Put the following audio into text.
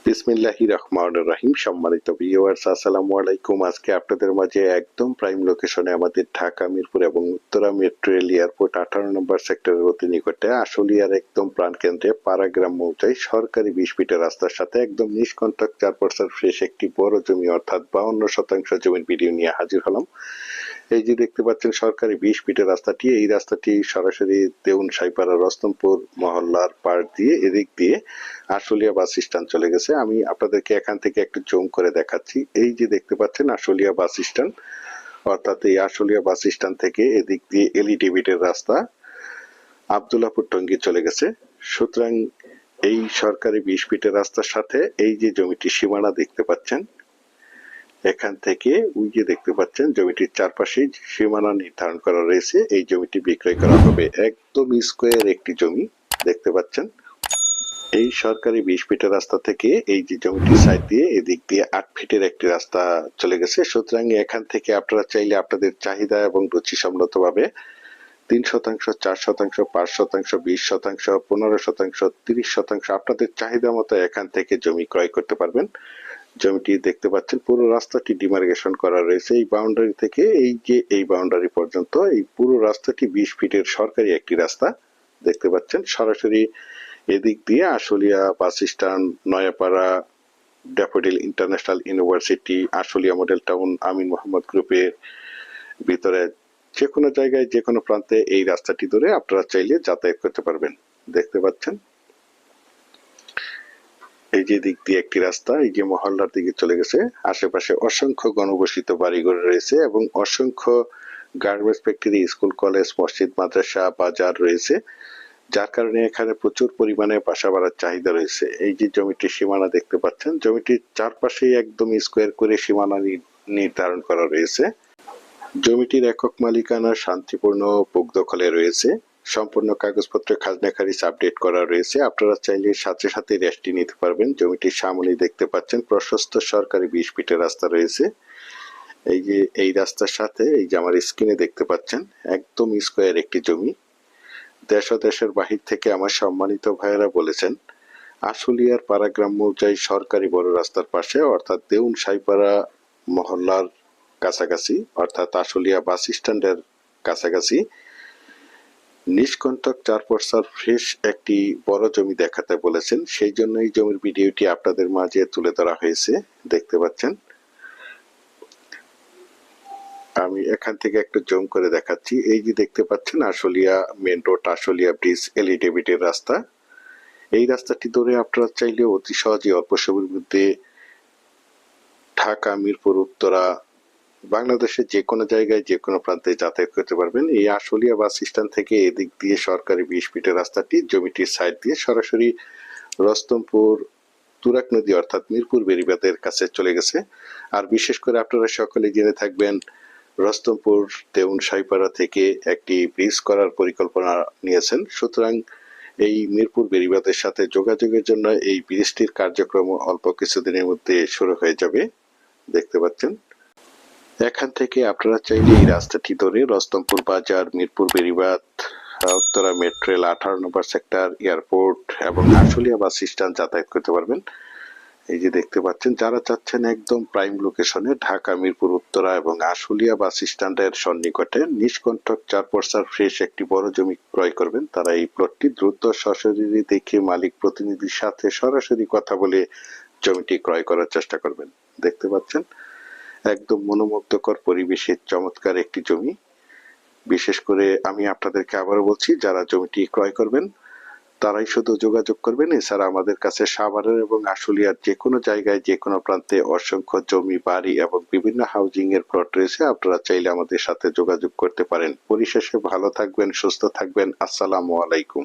বিসমিল্লাহির রহমানির রহিম। সম্মানিত ভিউয়ার্স, আসসালামু আলাইকুম। আজকে আপনাদের মাঝে একদম প্রাইম লোকেশনে আমাদের ঢাকা মিরপুর এবং উত্তরা মেট্রো রেল এয়ারপোর্ট 18 নম্বর সেক্টরের অতি নিকটে আশুলিয়ার একদম প্রাণকেন্দ্রে পাড়াগ্রাম মৌজায় সরকারি 20 ফিটের রাস্তার সাথে একদম নিষ্কন্টক 4% ফ্রেশ একটি বড় জমি অর্থাৎ 52% জমির ভিডিও নিয়ে হাজির হলাম। এই যে দেখতে পাচ্ছেন সরকারি 20 ফিটের রাস্তাটি, এই রাস্তাটি সরাসরি দেউন সাইপাড়া রস্তমপুর মহল্লার পাড় দিয়ে এদিক দিয়ে আশুলিয়া বাস স্ট্যান্ড চলে গেছে। আমি আপনাদেরকে এখান থেকে একটু জুম করে দেখাচ্ছি। এই যে দেখতে পাচ্ছেন আশুলিয়া বাস স্ট্যান্ড, অর্থাৎ এই আশুলিয়া বাস স্ট্যান্ড থেকে এদিক দিয়ে এলইডি বিটের রাস্তা আব্দুল্লাহপুর টঙ্গী চলে গেছে। সুতরাং এই সরকারি 20 ফিটের রাস্তার সাথে এই যে জমিটি সীমানা দেখতে পাচ্ছেন, এখান থেকে ওই যে দেখতে পাচ্ছেন জমিটির চারপাশে সীমানা নির্ধারণ করা রয়েছে। এই জমিটি বিক্রয় করা হবে। একদম স্কোয়ার একটি জমি দেখতে পাচ্ছেন। এই সরকারি 20 ফিটের রাস্তা থেকে এই যে জমিটির সাইড দিয়ে এদিক দিয়ে 8 ফিটের একটি রাস্তা চলে গেছে। সুতরাং এখান থেকে আপনারা চাইলে আপনাদের চাহিদা এবং রুচি সম্মতভাবে 3%, 4%, 5%, 20%, 15%, 30% আপনাদের চাহিদা মতো এখান থেকে জমি ক্রয় করতে পারবেন। জমিটি দেখতে পাচ্ছেন পুরো রাস্তাটি ডিমার্কেশন করা রয়েছে। এই বাউন্ডারি থেকে এই বাউন্ডারি পর্যন্ত এই পুরো রাস্তাটি 20 ফিটের সরকারি একটি রাস্তা দেখতে পাচ্ছেন। সরাসরি এদিক দিয়ে Ashulia bus stand, Nayapara, Daffodil International University, Ashulia model town, Amin Mohammad গ্রুপের ভিতরে যে কোনো জায়গায় যে কোনো প্রান্তে এই রাস্তাটি ধরে আপনারা চাইলে যাতায়াত করতে পারবেন। দেখতে পাচ্ছেন এই যে দিক দিয়ে একটি রাস্তা এই যে মহল্লার দিকে চলে গেছে। আশেপাশে অসংখ্য ঘনবসতিত বাড়িঘর রয়েছে এবং অসংখ্য গার্মেন্টস ফ্যাক্টরি, স্কুল, কলেজ, মসজিদ, মাদ্রাসা, বাজার রয়েছে, যার কারণে এখানে প্রচুর পরিমাণে বাসা বাড়ার চাহিদা রয়েছে। এই যে জমিটির সীমানা দেখতে পাচ্ছেন, জমিটির চারপাশেই একদম স্কোয়ার করে সীমানা নির্ধারণ করা রয়েছে। জমিটির একক মালিকানা শান্তিপূর্ণ বুক দখলে রয়েছে। সম্পূর্ণ কাগজপত্র খাজনা খারিজ আপডেট করা রয়েছে। আপনারা চাইলে সাথে সাথে রেস্টটি নিতে পারবেন। জমিটির সামনেই দেখতে পাচ্ছেন প্রশস্ত সরকারি 20 ফিটের রাস্তা রয়েছে। এই যে এই রাস্তার সাথে এই যে আমার স্ক্রিনে দেখতে পাচ্ছেন একদম স্কোয়ার একটি জমি। দেশ ও দেশের বাহির থেকে আমার সম্মানিত ভাইয়েরা বলেছেন আশুলিয়ার পাড়াগ্রাম মৌজায় সরকারি বড় রাস্তার পাশে অর্থাৎ দেউন সাইপাড়া মহল্লার কাছাকাছি অর্থাৎ আশুলিয়া বাস স্ট্যান্ডের কাছাকাছি নিষ্কন্টক 4% ফ্রেশ একটি বড় জমি দেখাতে বলেছেন। সেই জন্য এই জমির ভিডিওটি আপনাদের মাঝে তুলে ধরা হয়েছে। দেখতে পাচ্ছেন, আমি এখান থেকে একটু জুম করে দেখাচ্ছি। এই যে দেখতে পাচ্ছেন Ashulia main road, Ashulia bridge, LED বিটের রাস্তা। এই রাস্তাটি ধরে আপনারা চাইলে অতি সহজে অল্প সময়ের মধ্যে ঢাকা মিরপুর উত্তরা বাংলাদেশের যে কোনো জায়গায় যে কোনো প্রান্তে যাতায়াত করতে পারবেন। এই আশুলিয়া বাস স্ট্যান্ড থেকে এদিক দিয়ে সরকারি 20 ফিটের রাস্তাটি জমিটির সাইড দিয়ে সরাসরি রস্তমপুর তুরাগ নদী অর্থাৎ মিরপুর বেড়িবাঁধের কাছে চলে গেছে। আর বিশেষ করে আপনারা সকলে জেনে থাকবেন রস্তমপুর দেউন সাইপাড়া থেকে একটি ব্রিজ করার পরিকল্পনা নিয়েছেন। সুতরাং এই মিরপুর বেড়িবাঁধের সাথে যোগাযোগের জন্য এই ব্রিজটির কার্যক্রম অল্প কিছুদিনের মধ্যে শুরু হয়ে যাবে। দেখতে পাচ্ছেন, এখান থেকে আপনারা চাইলে এই রাস্তাটি ধরে রস্তমপুর বাজার, মিরপুর বেড়িবাঁধ, উত্তরা মেট্রো রেল 18 নম্বর সেক্টর, এয়ারপোর্ট এবং আশুলিয়া বাস স্ট্যান্ড যাতায়াত করতে পারবেন। এই যে দেখতে পাচ্ছেন যারা চাচ্ছেন একদম প্রাইম লোকেশনে ঢাকা মিরপুর উত্তরা এবং আশুলিয়া বাস স্ট্যান্ডের সন্নিকটে নিষ্কন্টক 4% ফ্রেশ একটি বড় জমি ক্রয় করবেন, তারা এই প্লটটি দ্রুত সশরীরে দেখে মালিক প্রতিনিধির সাথে সরাসরি কথা বলে জমিটি ক্রয় করার চেষ্টা করবেন। দেখতে পাচ্ছেন একদম মনোমুগ্ধকর পরিবেশের চমৎকার একটি জমি। বিশেষ করে আমি আপনাদেরকে আবারও বলছি, যারা জমিটি ক্রয় করবেন তারাই শুধু যোগাযোগ করবেন। এছাড়া আমাদের কাছে সাভারের এবং আশুলিয়ার যে কোনো জায়গায় যে কোনো প্রান্তে অসংখ্য জমি, বাড়ি এবং বিভিন্ন হাউজিং এর প্লট রয়েছে। আপনারা চাইলে আমাদের সাথে যোগাযোগ করতে পারেন। পরিশেষে ভালো থাকবেন, সুস্থ থাকবেন। আসসালামু আলাইকুম।